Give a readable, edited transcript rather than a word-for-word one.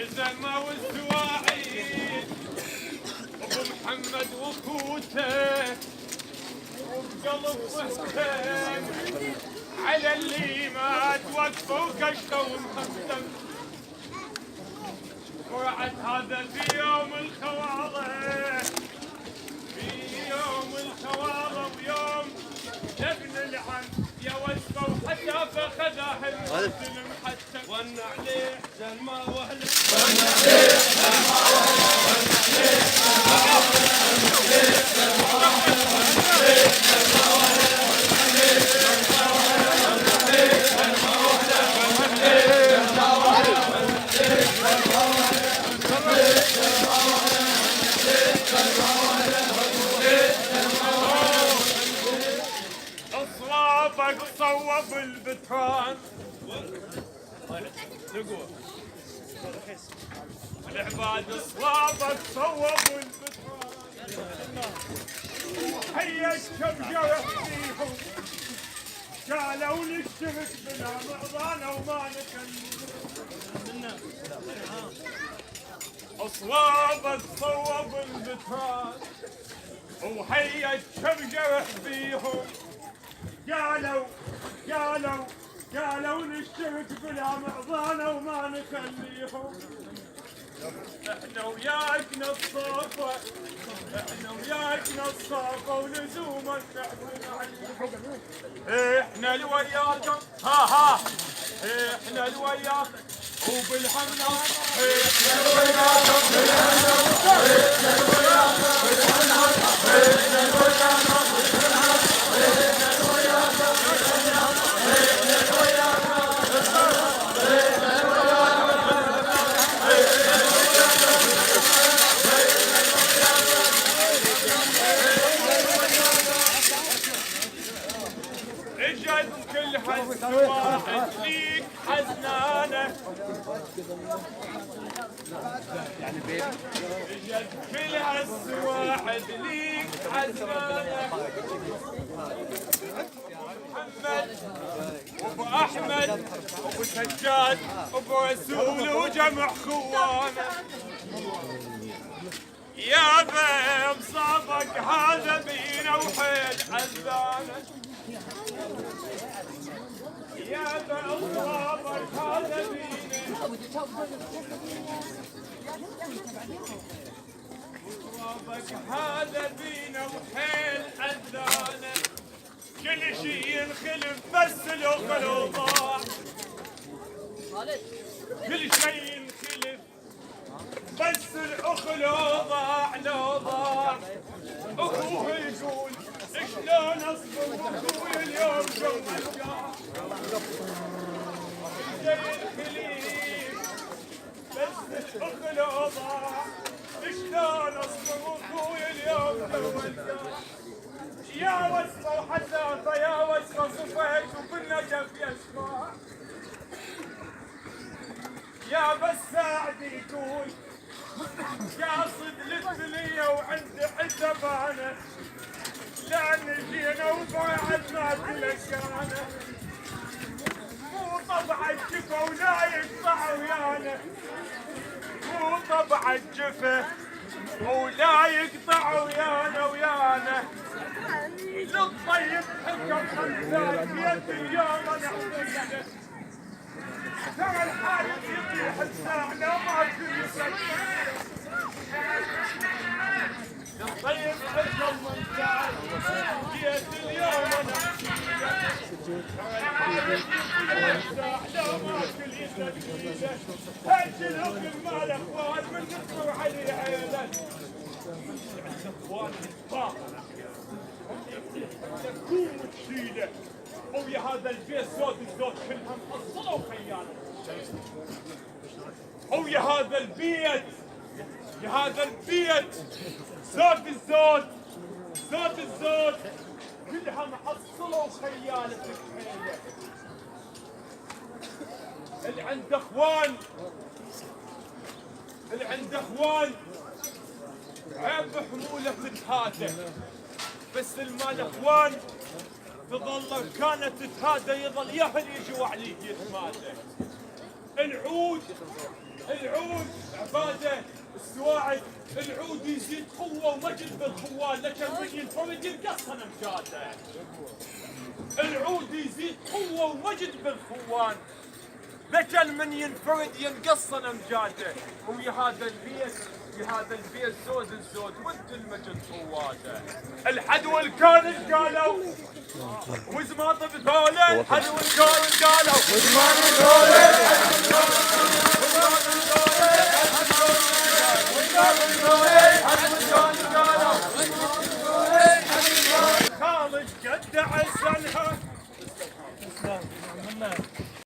الزلمة والسواعيد ابو محمد وكوته وبقلب وحسين على اللي ما توقفوا وكشطوا ومخمسم ورعت هذا في يوم الخواضه في يوم الخواضه ويوم ابن العم يا وسفه وحتى فخذه المسلم حتى ون عليه زلمه واهله ون عليه زلمه اصوابك صوب البتران العباد اصوابك صوبوا البتران وحيك كم جرح فيهم قالوا نشترك بنا معضانا وما نكلم اصوابك صوبوا البتران وحيك كم جرح فيهم قالوا نشترك بلا معضانا وما نخليهم احنا وياك نصافى احنا وياك نصافى ولزوما نعمل عليهم احنا اللي وياك احنا اللي وياك وبالحمنا احنا اللي وياك احنا اللي وياك بالحمنا احنا اللي وياك اجت كل هالسواحل ليك حزنانه اجت كل هالسواحل ليك حزنانه محمد وابو احمد وابو سجاد وابو رسول وجمع خوانه يا بيم صابك هذا بينا وحيل حزانه يا بيم صابك هذا بينا صابك هذا بينا وحيل حزانه كل شي ينخلف بس الاخ ضاع كل شي ينخلف بس الاخ لو ضاع اخوه يقول شلون اصبر واخوي اليوم قوم القاع شي ينخلف بس الاخ لو ضاع شلون اصبر واخوي اليوم قوم القاع يا وسخة وحسافة يا وسخة صفيت وبالنجف يسمع يا بساعد يقول قاصد للثلية وعند حسبانة لأن جينا وبعد ما تلقانا مو طبع الجفا ولا يقطع ويانا مو طبع الجفا ولا يقطع ويانا للطيب حكم خمسات بيد اليوم نحتاجه ترى الحارس يطيح الساعة ما في للطيب حكم خمسات بيد اليوم نحتاجه ترى الحارس يطيح الساعة ما في هجل حكم مال اخوان من نصبر عليه عيله اخوان باطل تكون تشيله ويا هذا البيت زود الزود كلها محصله وخيانه ويا هذا البيت يا هذا البيت زود الزود كلها محصله وخيانه الحيله اللي عنده اخوان عيب حموله تنهاته بس المال اخوان تظل كانت تهادى يظل يهل يجوا عليك يتمادى. العود عباده السواعد، العود يزيد قوه ومجد بالخوان، لكن من ينفرد ينقص امجاده. العود يزيد قوه ومجد بالخوان، لكن من ينفرد ينقص امجاده. ويا هذا البيت زود الزود ود المجد طواده. الحدو الكارج قالوا وزمان بذوله، الحدو الكارج قالوا وزمان بذوله.